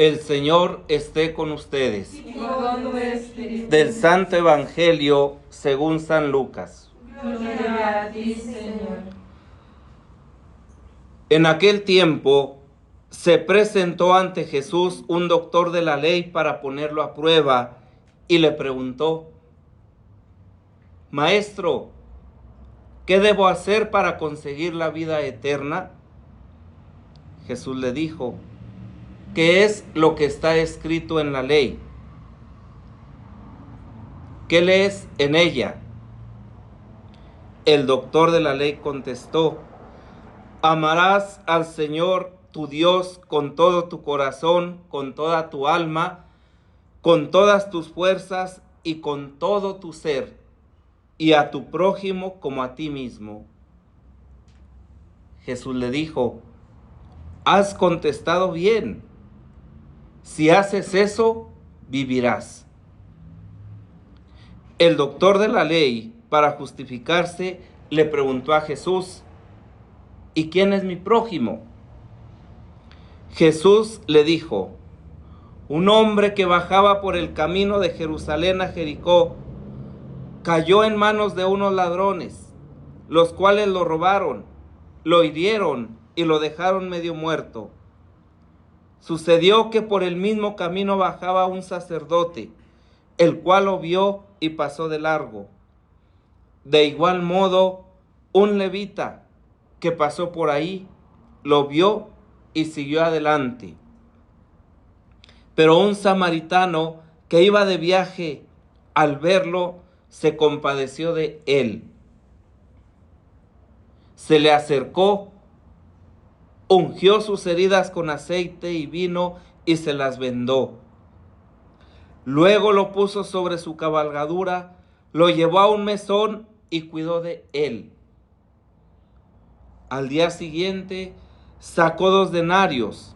El Señor esté con ustedes. Y con tu espíritu. Del Santo Evangelio según San Lucas. Gloria a ti, Señor. En aquel tiempo se presentó ante Jesús un doctor de la ley para ponerlo a prueba y le preguntó: Maestro, ¿qué debo hacer para conseguir la vida eterna? Jesús le dijo: ¿qué es lo que está escrito en la ley? ¿Qué lees en ella? El doctor de la ley contestó: amarás al Señor tu Dios con todo tu corazón, con toda tu alma, con todas tus fuerzas y con todo tu ser, y a tu prójimo como a ti mismo. Jesús le dijo: has contestado bien. Si haces eso, vivirás. El doctor de la ley, para justificarse, le preguntó a Jesús: ¿y quién es mi prójimo? Jesús le dijo: un hombre que bajaba por el camino de Jerusalén a Jericó cayó en manos de unos ladrones, los cuales lo robaron, lo hirieron y lo dejaron medio muerto. Sucedió que por el mismo camino bajaba un sacerdote, el cual lo vio y pasó de largo. De igual modo, un levita que pasó por ahí lo vio y siguió adelante. Pero un samaritano que iba de viaje, al verlo, se compadeció de él. Se le acercó, ungió sus heridas con aceite y vino y se las vendó. Luego lo puso sobre su cabalgadura, lo llevó a un mesón y cuidó de él. Al día siguiente sacó 2 denarios,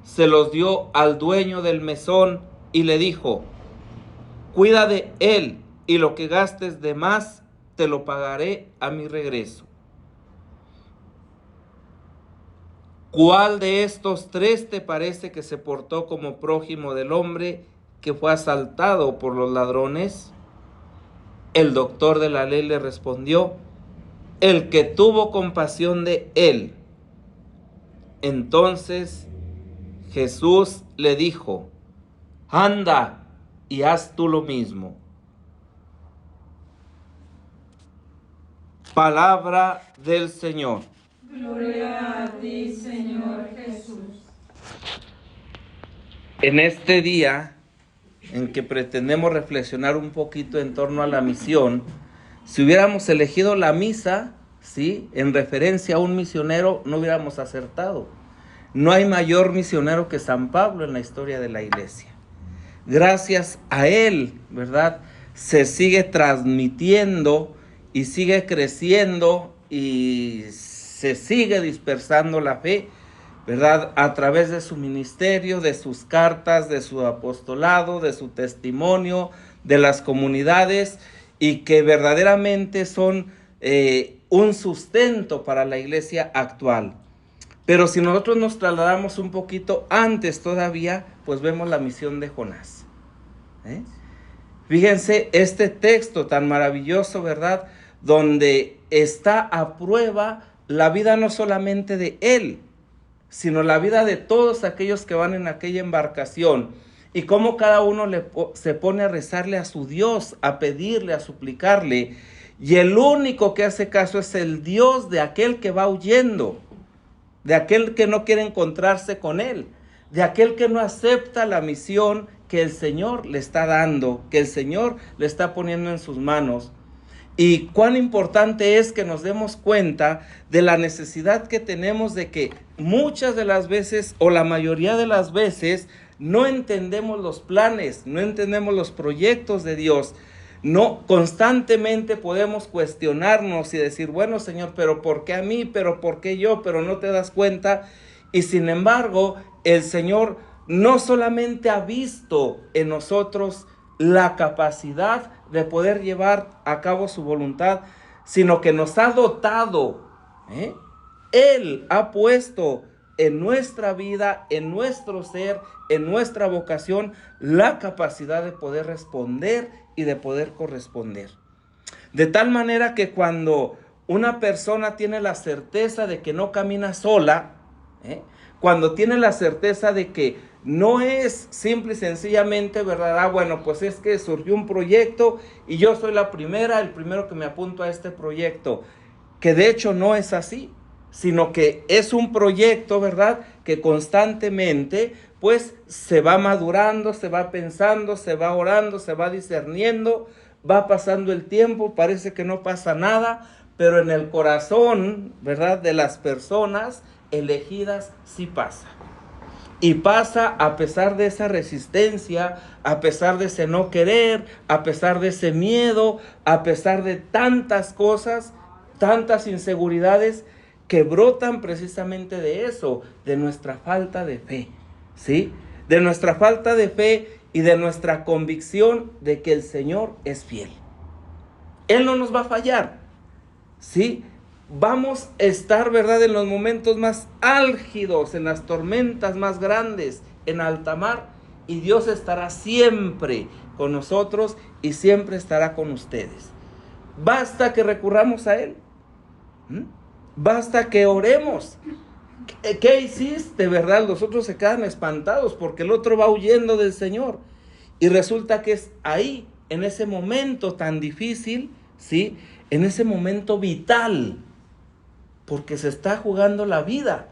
se los dio al dueño del mesón y le dijo: cuida de él y lo que gastes de más te lo pagaré a mi regreso. ¿Cuál de estos 3 te parece que se portó como prójimo del hombre que fue asaltado por los ladrones? El doctor de la ley le respondió: el que tuvo compasión de él. Entonces Jesús le dijo: anda y haz tú lo mismo. Palabra del Señor. Gloria a ti, Señor Jesús. En este día en que pretendemos reflexionar un poquito en torno a la misión, si hubiéramos elegido la misa, ¿sí?, en referencia a un misionero, no hubiéramos acertado. No hay mayor misionero que San Pablo en la historia de la iglesia. Gracias a él, ¿verdad?, se sigue transmitiendo y sigue creciendo y se sigue dispersando la fe, ¿verdad?, a través de su ministerio, de sus cartas, de su apostolado, de su testimonio, de las comunidades, y que verdaderamente son un sustento para la iglesia actual. Pero si nosotros nos trasladamos un poquito antes todavía, pues vemos la misión de Jonás. Fíjense este texto tan maravilloso, ¿verdad?, donde está a prueba la vida no solamente de él, sino la vida de todos aquellos que van en aquella embarcación, y cómo cada uno se pone a rezarle a su Dios, a pedirle, a suplicarle, y el único que hace caso es el Dios de aquel que va huyendo, de aquel que no quiere encontrarse con él, de aquel que no acepta la misión que el Señor le está dando, que el Señor le está poniendo en sus manos. Y cuán importante es que nos demos cuenta de la necesidad que tenemos de que muchas de las veces, o la mayoría de las veces, no entendemos los planes, no entendemos los proyectos de Dios. No, constantemente podemos cuestionarnos y decir: bueno, Señor, pero ¿por qué a mí? ¿Pero por qué yo? Pero no te das cuenta. Y sin embargo, el Señor no solamente ha visto en nosotros la capacidad de poder llevar a cabo su voluntad, sino que nos ha dotado. Él ha puesto en nuestra vida, en nuestro ser, en nuestra vocación, la capacidad de poder responder y de poder corresponder. De tal manera que cuando una persona tiene la certeza de que no camina sola, cuando tiene la certeza de que no es simple y sencillamente, ¿verdad? Bueno, pues es que surgió un proyecto y yo soy el primero que me apunto a este proyecto, que de hecho no es así, sino que es un proyecto, ¿verdad?, que constantemente pues se va madurando, se va pensando, se va orando, se va discerniendo, va pasando el tiempo, parece que no pasa nada, pero en el corazón, ¿verdad?, de las personas elegidas sí pasa. Y pasa a pesar de esa resistencia, a pesar de ese no querer, a pesar de ese miedo, a pesar de tantas cosas, tantas inseguridades que brotan precisamente de eso, de nuestra falta de fe, ¿sí? De nuestra falta de fe y de nuestra convicción de que el Señor es fiel. Él no nos va a fallar, ¿sí? Vamos a estar, ¿verdad?, en los momentos más álgidos, en las tormentas más grandes, en alta mar, y Dios estará siempre con nosotros y siempre estará con ustedes. Basta que recurramos a Él. Basta que oremos. ¿Qué hiciste, verdad? Los otros se quedan espantados porque el otro va huyendo del Señor. Y resulta que es ahí, en ese momento tan difícil, ¿sí?, en ese momento vital, porque se está jugando la vida.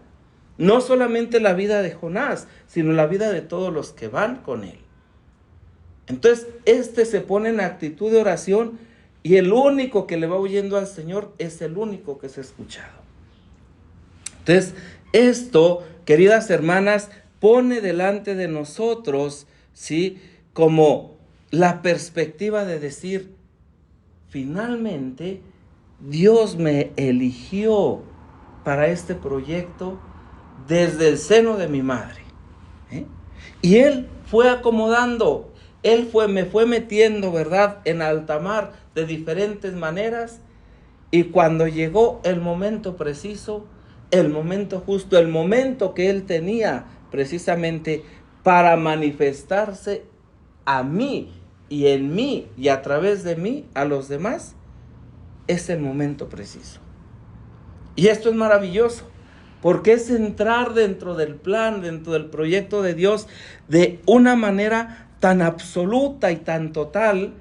No solamente la vida de Jonás, sino la vida de todos los que van con él. Entonces, se pone en actitud de oración y el único que le va huyendo al Señor es el único que es escuchado. Entonces, esto, queridas hermanas, pone delante de nosotros, ¿sí?, como la perspectiva de decir, finalmente, Dios me eligió para este proyecto desde el seno de mi madre. Y Él fue acomodando, me fue metiendo, ¿verdad?, en alta mar de diferentes maneras. Y cuando llegó el momento preciso, el momento justo, el momento que Él tenía precisamente para manifestarse a mí y en mí y a través de mí a los demás, es el momento preciso. Y esto es maravilloso, porque es entrar dentro del plan, dentro del proyecto de Dios, de una manera tan absoluta y tan total,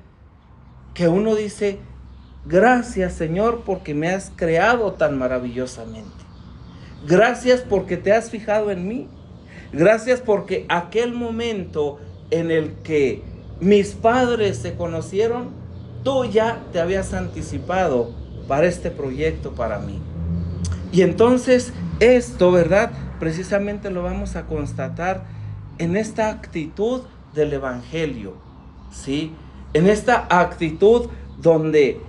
que uno dice, gracias, Señor, porque me has creado tan maravillosamente. Gracias porque te has fijado en mí. Gracias porque aquel momento en el que mis padres se conocieron, tú ya te habías anticipado para este proyecto para mí. Y entonces esto, ¿verdad?, precisamente lo vamos a constatar en esta actitud del Evangelio, ¿sí? En esta actitud donde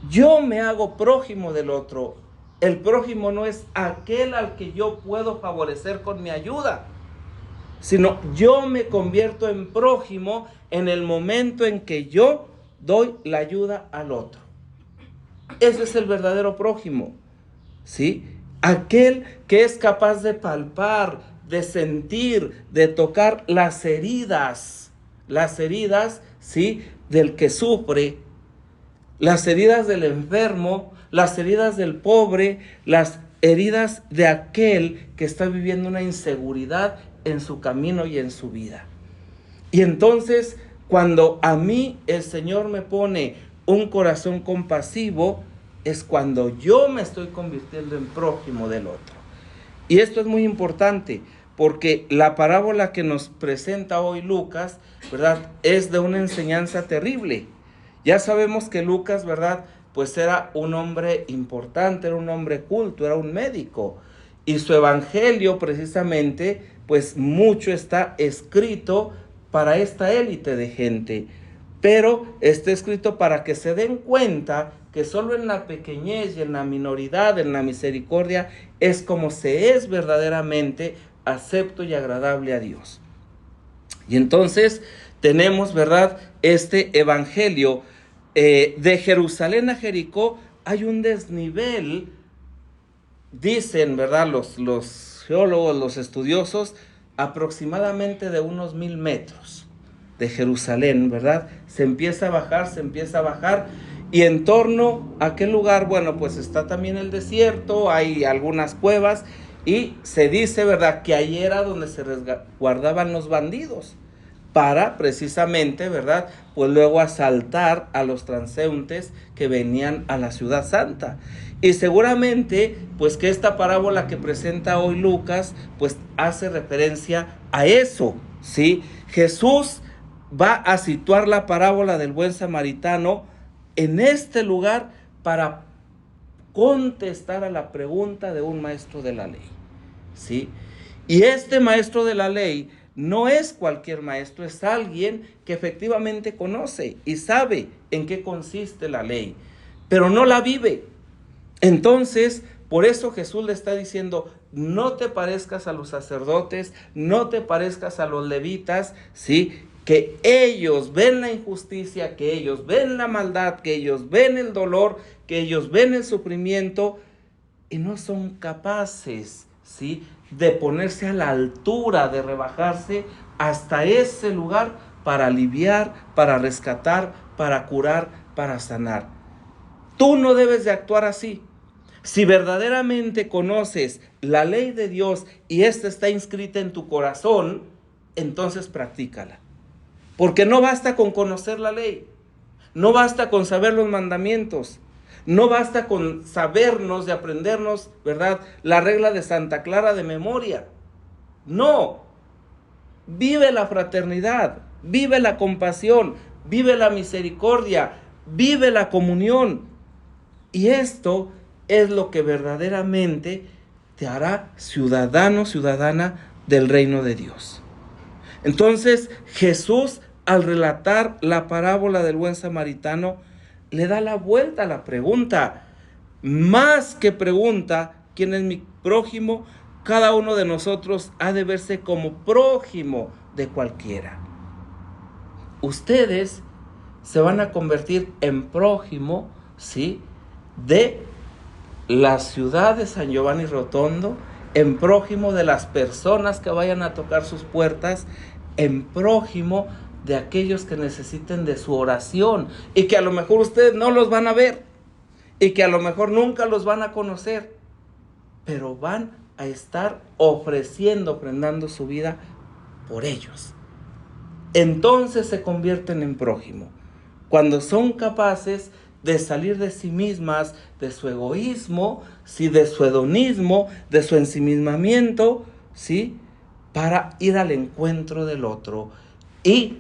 yo me hago prójimo del otro. El prójimo no es aquel al que yo puedo favorecer con mi ayuda, sino yo me convierto en prójimo en el momento en que yo doy la ayuda al otro. Ese es el verdadero prójimo, ¿sí? Aquel que es capaz de palpar, de sentir, de tocar las heridas, ¿sí?, del que sufre, las heridas del enfermo, las heridas del pobre, las heridas de aquel que está viviendo una inseguridad en su camino y en su vida. Y entonces, cuando a mí el Señor me pone un corazón compasivo, es cuando yo me estoy convirtiendo en prójimo del otro. Y esto es muy importante, porque la parábola que nos presenta hoy Lucas, ¿verdad?, es de una enseñanza terrible. Ya sabemos que Lucas, ¿verdad?, pues era un hombre importante, era un hombre culto, era un médico. Y su evangelio precisamente, pues mucho está escrito para esta élite de gente. Pero está escrito para que se den cuenta que solo en la pequeñez y en la minoridad, en la misericordia, es como se es verdaderamente acepto y agradable a Dios. Y entonces tenemos, ¿verdad?, este evangelio. De Jerusalén a Jericó hay un desnivel, dicen, ¿verdad?, los geólogos, los estudiosos, aproximadamente de unos 1000 metros de Jerusalén, ¿verdad? Se empieza a bajar, y en torno a aquel lugar, bueno, pues está también el desierto, hay algunas cuevas, y se dice, ¿verdad?, que ahí era donde se resguardaban los bandidos, para precisamente, ¿verdad?, pues luego asaltar a los transeúntes que venían a la ciudad santa. Y seguramente, pues que esta parábola que presenta hoy Lucas, pues hace referencia a eso, ¿sí? Jesús va a situar la parábola del buen samaritano en este lugar para contestar a la pregunta de un maestro de la ley, ¿sí? Y este maestro de la ley no es cualquier maestro, es alguien que efectivamente conoce y sabe en qué consiste la ley, pero no la vive. Entonces, por eso Jesús le está diciendo, no te parezcas a los sacerdotes, no te parezcas a los levitas, ¿sí? Que ellos ven la injusticia, que ellos ven la maldad, que ellos ven el dolor, que ellos ven el sufrimiento y no son capaces, ¿sí?, de ponerse a la altura, de rebajarse hasta ese lugar para aliviar, para rescatar, para curar, para sanar. Tú no debes de actuar así. Si verdaderamente conoces la ley de Dios y esta está inscrita en tu corazón, entonces practícala. Porque no basta con conocer la ley, no basta con saber los mandamientos, no basta con sabernos, de aprendernos, ¿verdad?, la regla de Santa Clara de memoria. No, vive la fraternidad, vive la compasión, vive la misericordia, vive la comunión. Y esto es lo que verdaderamente te hará ciudadano, ciudadana del reino de Dios. Entonces Jesús, al relatar la parábola del buen samaritano, le da la vuelta a la pregunta. Más que pregunta, ¿quién es mi prójimo? Cada uno de nosotros ha de verse como prójimo de cualquiera. Ustedes se van a convertir en prójimo, ¿sí?, de la ciudad de San Giovanni Rotondo, en prójimo de las personas que vayan a tocar sus puertas, en prójimo de aquellos que necesiten de su oración y que a lo mejor ustedes no los van a ver y que a lo mejor nunca los van a conocer, pero van a estar ofrendando su vida por ellos. Entonces se convierten en prójimo cuando son capaces de salir de sí mismas, de su egoísmo, ¿sí?, de su hedonismo, de su ensimismamiento, ¿sí?, para ir al encuentro del otro. Y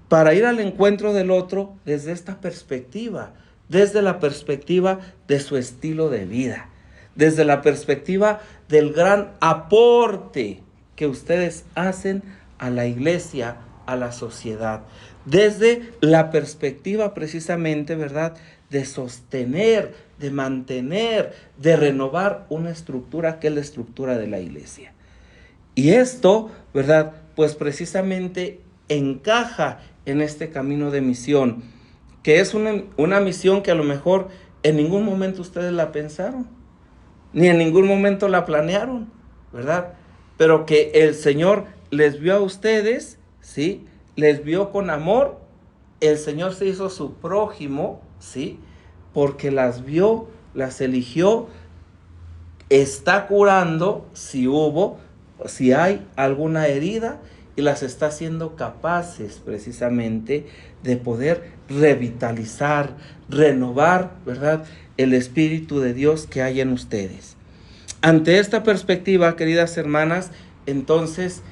para ir al encuentro del otro desde esta perspectiva, desde la perspectiva de su estilo de vida, desde la perspectiva del gran aporte que ustedes hacen a la iglesia, a la sociedad, desde la perspectiva precisamente, ¿verdad?, de sostener, de mantener, de renovar una estructura que es la estructura de la iglesia. Y esto, ¿verdad?, pues precisamente encaja en este camino de misión, que es una misión que a lo mejor en ningún momento ustedes la pensaron, ni en ningún momento la planearon, ¿verdad? Pero que el Señor les vio a ustedes, ¿sí?, les vio con amor, el Señor se hizo su prójimo, ¿sí?, porque las vio, las eligió, está curando si hay alguna herida, y las está haciendo capaces precisamente de poder revitalizar, renovar, ¿verdad?, el Espíritu de Dios que hay en ustedes. Ante esta perspectiva, queridas hermanas, entonces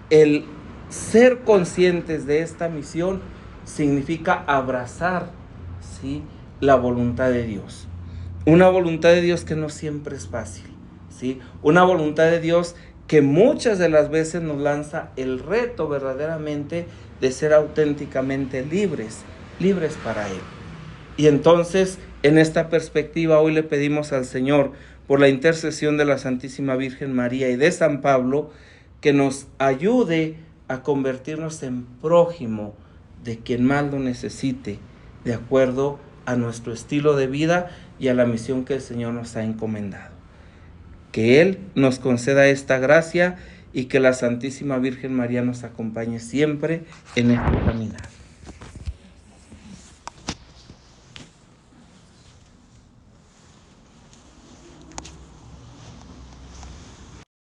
el ser conscientes de esta misión significa abrazar, ¿sí?, la voluntad de Dios. Una voluntad de Dios que no siempre es fácil, ¿sí? Una voluntad de Dios que muchas de las veces nos lanza el reto verdaderamente de ser auténticamente libres para Él. Y entonces, en esta perspectiva, hoy le pedimos al Señor, por la intercesión de la Santísima Virgen María y de San Pablo, que nos ayude a convertirnos en prójimo de quien más lo necesite, de acuerdo a nuestro estilo de vida y a la misión que el Señor nos ha encomendado. Que Él nos conceda esta gracia y que la Santísima Virgen María nos acompañe siempre en este caminar.